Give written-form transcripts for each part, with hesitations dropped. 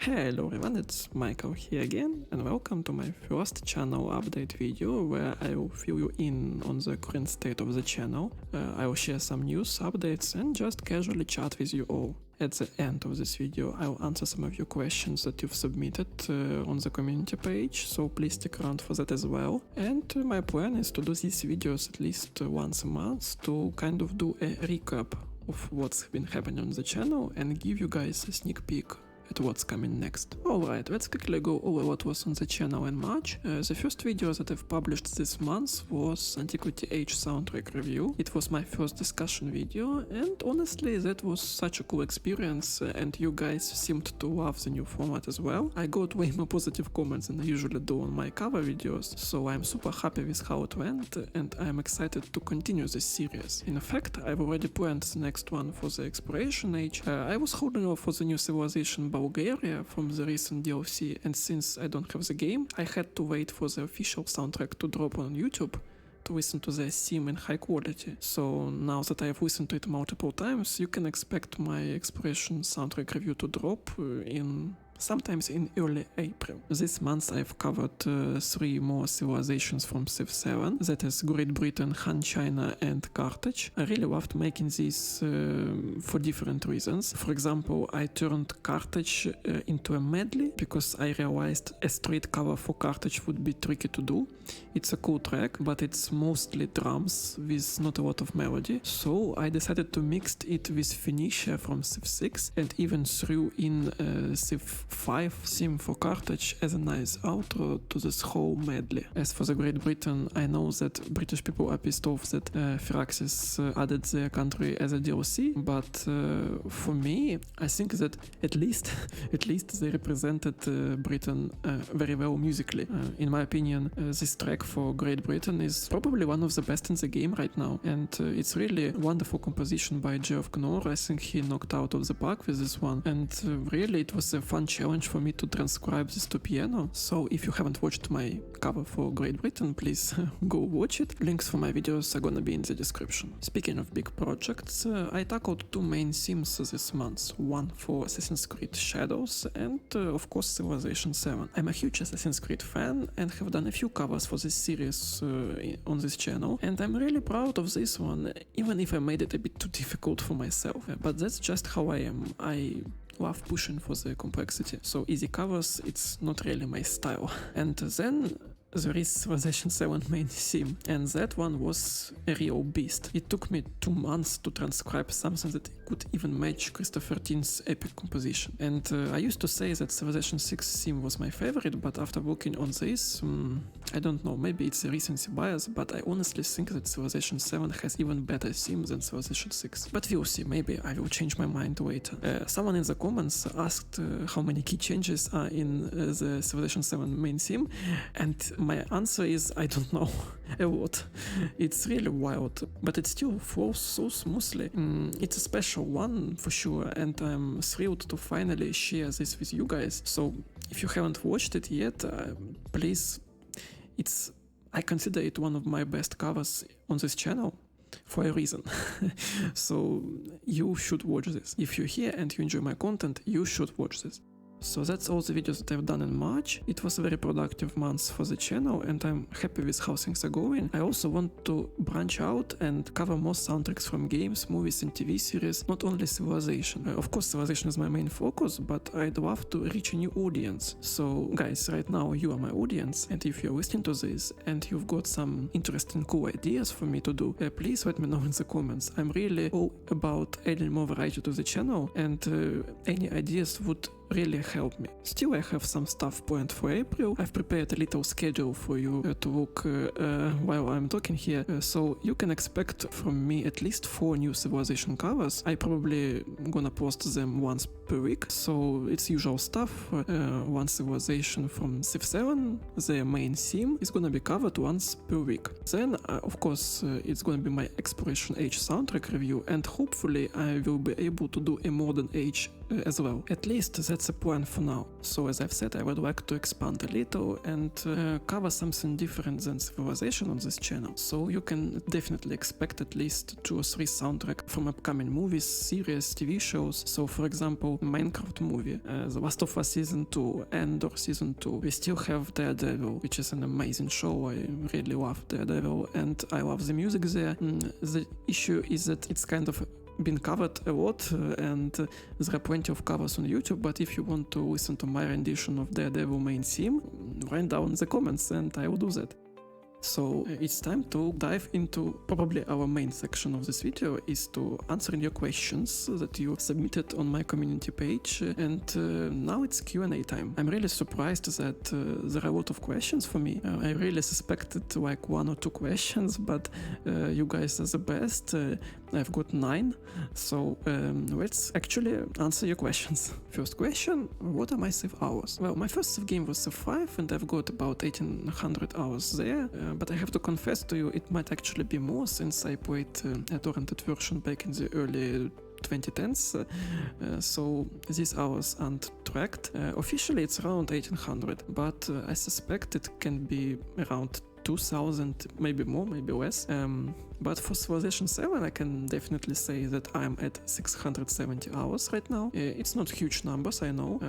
Hello everyone, it's Michael here again, and welcome to my first channel update video where I will fill you in on the current state of the channel. I will share some news, updates, and just casually chat with you all. At the end of this video, I will answer some of your questions that you've submitted on the community page, so please stick around for that as well. And my plan is to do these videos at least once a month to kind of do a recap of what's been happening on the channel and give you guys a sneak peek at what's coming next. Alright, let's quickly go over what was on the channel in March. The first video that I've published this month was Antiquity Age soundtrack review. It was my first discussion video, and honestly that was such a cool experience, and you guys seemed to love the new format as well. I got way more positive comments than I usually do on my cover videos, so I'm super happy with how it went, and I'm excited to continue this series. In fact, I've already planned the next one for the Exploration Age. I was holding off for the new civilization Bulgaria from the recent DLC, and since I don't have the game, I had to wait for the official soundtrack to drop on YouTube to listen to the theme in high quality. So now that I have listened to it multiple times, you can expect my Exploration soundtrack review to drop sometimes in early April. This month I've covered 3 more civilizations from Civ 7, that is Great Britain, Han China and Carthage. I really loved making these for different reasons. For example, I turned Carthage into a medley because I realized a straight cover for Carthage would be tricky to do. It's a cool track, but it's mostly drums with not a lot of melody, so I decided to mix it with Phoenicia from Civ 6 and even threw in Civ 5 theme for Carthage as a nice outro to this whole medley. As for the Great Britain, I know that British people are pissed off that Firaxis added their country as a DLC, but for me, I think that at least they represented Britain very well musically. In my opinion, this track for Great Britain is probably one of the best in the game right now, and it's really wonderful composition by Geoff Knorr. I think he knocked out of the park with this one, and really it was a fun challenge for me to transcribe this to piano. So if you haven't watched my cover for Great Britain, please go watch it. Links for my videos are gonna be in the description. Speaking of big projects, I tackled 2 main themes this month, one for Assassin's Creed Shadows and of course Civilization 7. I'm a huge Assassin's Creed fan and have done a few covers for this series on this channel, and I'm really proud of this one, even if I made it a bit too difficult for myself. But that's just how I am. I love pushing for the complexity, so easy covers, it's not really my style. And then there is Civilization 7 main theme, and that one was a real beast. It took me 2 months to transcribe something that could even match Christopher Tin's epic composition. And I used to say that Civilization 6 theme was my favorite, but after working on this, I don't know, maybe it's a recency bias, but I honestly think that Civilization 7 has even better theme than Civilization 6. But we'll see, maybe I will change my mind later. Someone in the comments asked how many key changes are in the Civilization 7 main theme, and my answer is I don't know, a lot. It's really wild, but it still flows so smoothly. It's a special one for sure, and I'm thrilled to finally share this with you guys. So if you haven't watched it yet, please, I consider it one of my best covers on this channel for a reason. So you should watch this. If you're here and you enjoy my content, you should watch this. So that's all the videos that I've done in March. It was a very productive month for the channel, and I'm happy with how things are going. I also want to branch out and cover more soundtracks from games, movies and TV series, not only Civilization. Of course Civilization is my main focus, but I'd love to reach a new audience. So guys, right now you are my audience, and if you're listening to this and you've got some interesting cool ideas for me to do, please let me know in the comments. I'm really all about adding more variety to the channel, and any ideas would really help me. Still, I have some stuff planned for April. I've prepared a little schedule for you to look while I'm talking here, so you can expect from me at least 4 new Civilization covers. I probably gonna post them once per week, so it's usual stuff. One Civilization from Civ 7, the main theme, is gonna be covered once per week. Then, of course, it's gonna be my Exploration Age soundtrack review, and hopefully I will be able to do a Modern Age as well. At least that's the plan for now. So as I've said, I would like to expand a little and cover something different than Civilization on this channel. So you can definitely expect at least 2 or 3 soundtracks from upcoming movies, series, TV shows. So for example, Minecraft movie, The Last of Us Season 2, Andor Season 2. We still have Daredevil, which is an amazing show. I really love Daredevil and I love the music there. The issue is that it's kind of been covered a lot and there are plenty of covers on YouTube, but if you want to listen to my rendition of Daredevil main theme, write down in the comments and I will do that. So it's time to dive into probably our main section of this video, is to answering your questions that you submitted on my community page, and now it's Q&A time. I'm really surprised that there are a lot of questions for me. I really suspected like 1 or 2 questions, but you guys are the best. I've got 9, so let's actually answer your questions. First question, what are my save hours? Well, my first save game was Civ 5 and I've got about 1800 hours there. But I have to confess to you, it might actually be more since I played a torrented version back in the early 2010s, so these hours aren't tracked. Officially it's around 1800, but I suspect it can be around 2000, maybe more, maybe less. But for Civilization 7 I can definitely say that I'm at 670 hours right now. It's not huge numbers, I know,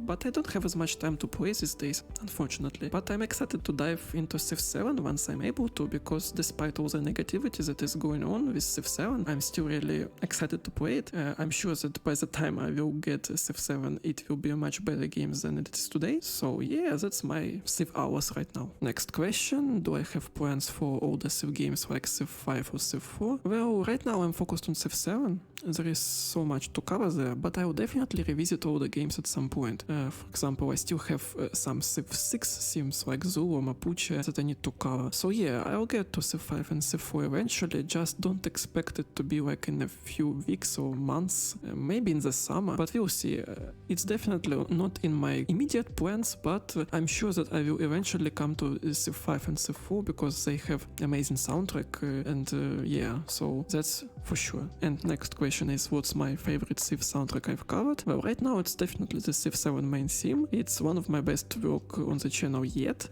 but I don't have as much time to play these days, unfortunately. But I'm excited to dive into Civ 7 once I'm able to, because despite all the negativity that is going on with Civ 7, I'm still really excited to play it. I'm sure that by the time I will get Civ 7, it will be a much better game than it is today. So yeah, that's my Civ hours right now. Next question, do I have plans for older Civ games like Civ 5 or Civ 4? Well, right now I'm focused on Civ 7. There is so much to cover there, but I will definitely revisit all the games at some point. For example, I still have some Civ 6 themes like Zulu or Mapuche that I need to cover. So yeah, I'll get to Civ 5 and Civ 4 eventually, just don't expect it to be like in a few weeks or months, maybe in the summer, but we'll see. It's definitely not in my immediate plans, but I'm sure that I will eventually come to Civ 5 and Civ 4 because they have amazing soundtrack and yeah, so that's for sure. And next question is, what's my favorite Civ soundtrack I've covered? Well, right now it's definitely the Civ 7 main theme. It's one of my best work on the channel yet,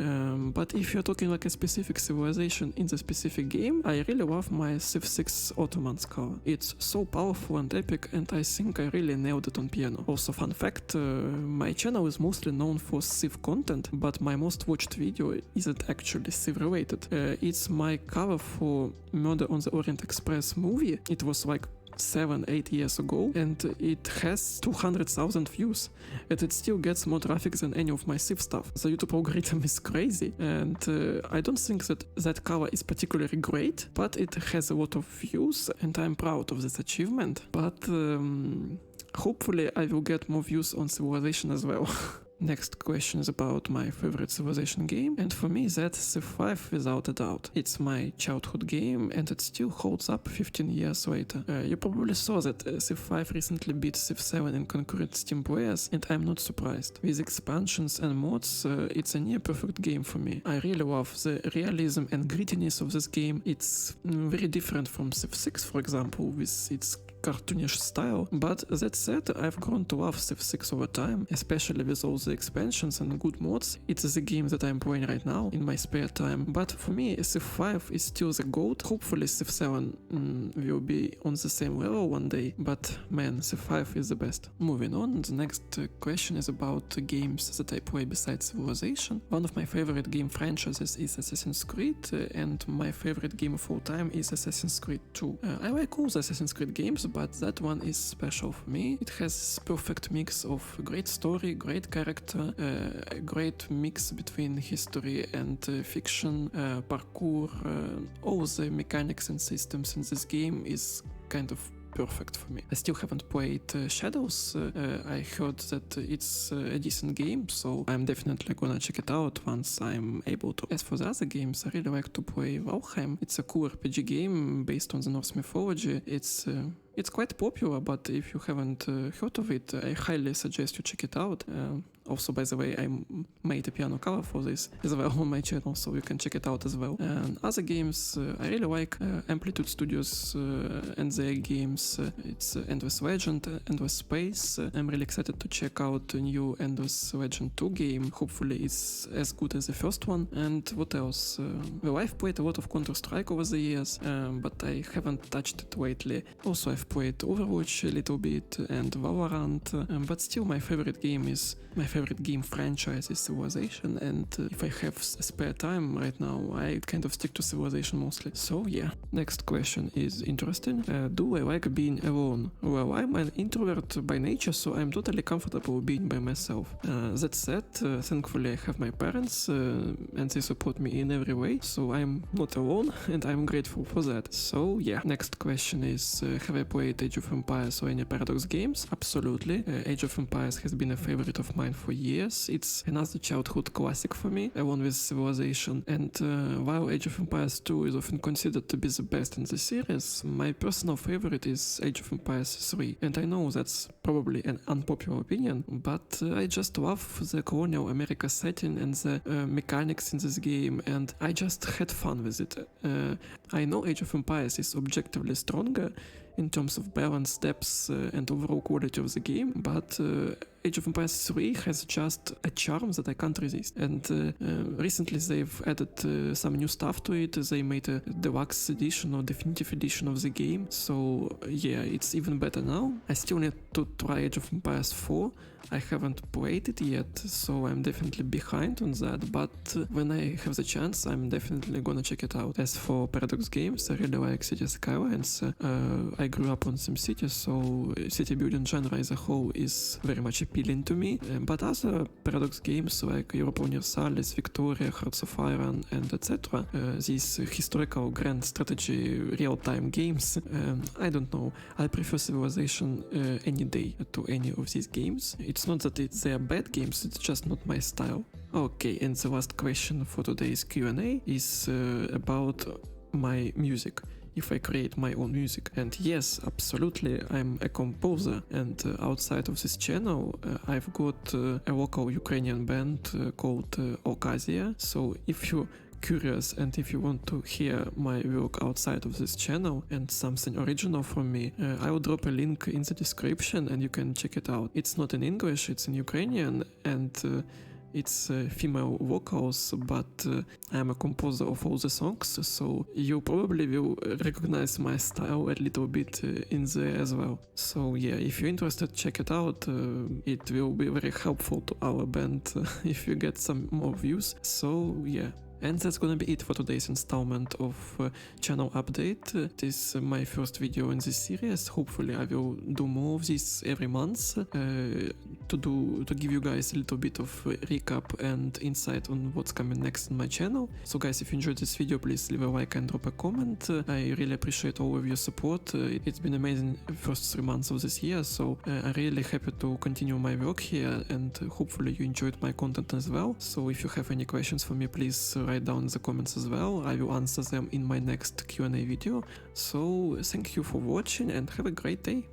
but if you're talking like a specific civilization in the specific game, I really love my Civ 6 Ottomans cover. It's so powerful and epic, and I think I really nailed it on piano. Also, fun fact, my channel is mostly known for Civ content, but my most watched video isn't actually Civ related. It's my cover for Murder on the Orient Express movie. It was like 7-8 years ago, and it has 200,000 views, and it still gets more traffic than any of my Civ stuff. The YouTube algorithm is crazy, and I don't think that that cover is particularly great, but it has a lot of views, and I'm proud of this achievement. But hopefully I will get more views on Civilization as well. Next question is about my favorite Civilization game, and for me that's Civ 5 without a doubt. It's my childhood game and it still holds up 15 years later. You probably saw that Civ 5 recently beat Civ 7 in concurrent Steam players, and I'm not surprised. With expansions and mods, it's a near perfect game for me. I really love the realism and grittiness of this game. It's very different from Civ 6, for example, with its cartoonish style, but that said, I've grown to love Civ 6 over time, especially with all the expansions and good mods. It's the game that I'm playing right now in my spare time, but for me Civ 5 is still the GOAT. Hopefully Civ 7 will be on the same level one day, but man, Civ 5 is the best. Moving on, the next question is about games that I play besides Civilization. One of my favorite game franchises is Assassin's Creed, and my favorite game of all time is Assassin's Creed 2. I like all the Assassin's Creed games, but that one is special for me. It has this perfect mix of great story, great character, a great mix between history and fiction, parkour, all the mechanics and systems in this game is kind of perfect for me. I still haven't played Shadows. I heard that it's a decent game, so I'm definitely gonna check it out once I'm able to. As for the other games, I really like to play Valheim. It's a cool RPG game based on the Norse mythology. It's It's quite popular, but if you haven't heard of it, I highly suggest you check it out. Also, by the way, I made a piano cover for this as well on my channel, so you can check it out as well. And other games, I really like Amplitude Studios and their games. It's Endless Legend, Endless Space. I'm really excited to check out the new Endless Legend 2 game. Hopefully it's as good as the first one. And what else? Well, I've played a lot of Counter-Strike over the years, but I haven't touched it lately. Also, I've played Overwatch a little bit and Valorant, but still my favorite game franchise is Civilization, and if I have spare time right now, I kind of stick to Civilization mostly. So yeah. Next question is interesting. Do I like being alone? Well, I'm an introvert by nature, so I'm totally comfortable being by myself. That said, thankfully I have my parents, and they support me in every way, so I'm not alone, and I'm grateful for that. So yeah. Next question is, have I played Age of Empires or any Paradox games? Absolutely. Age of Empires has been a favorite of mine for years. It's another childhood classic for me, along with Civilization. And while Age of Empires 2 is often considered to be the best in the series, my personal favorite is Age of Empires 3. And I know that's probably an unpopular opinion, but I just love the colonial America setting and the mechanics in this game, and I just had fun with it. I know Age of Empires is objectively stronger in terms of balance, depth, and overall quality of the game, but Age of Empires 3 has just a charm that I can't resist. And recently they've added some new stuff to it. They made a deluxe edition or definitive edition of the game, so yeah, it's even better now. I still need to try Age of Empires 4. I haven't played it yet, so I'm definitely behind on that, but when I have the chance, I'm definitely gonna check it out. As for Paradox games, I really like City Skylines. I grew up on SimCity, so city building genre as a whole is very much appealing to me, but other Paradox games like Europa Universalis, Victoria, Hearts of Iron, and etc., these historical grand strategy real-time games, I don't know, I prefer Civilization any day to any of these games. It's not that they are bad games, it's just not my style. Okay, and the last question for today's Q&A is about my music. If I create my own music. And yes, absolutely, I'm a composer, and outside of this channel I've got a local Ukrainian band called OKAZIA, so if you're curious and if you want to hear my work outside of this channel and something original from me, I will drop a link in the description and you can check it out. It's not in English, it's in Ukrainian, and it's female vocals, but I'm a composer of all the songs, so you probably will recognize my style a little bit in there as well. So yeah, if you're interested, check it out. It will be very helpful to our band if you get some more views. So yeah. And that's gonna be it for today's installment of channel update. This is my first video in this series. Hopefully I will do more of this every month to give you guys a little bit of recap and insight on what's coming next in my channel. So guys, if you enjoyed this video, please leave a like and drop a comment. I really appreciate all of your support. It's been amazing first 3 months of this year, so I'm really happy to continue my work here, and hopefully you enjoyed my content as well. So if you have any questions for me, please write down in the comments as well. I will answer them in my next Q&A video. So thank you for watching and have a great day.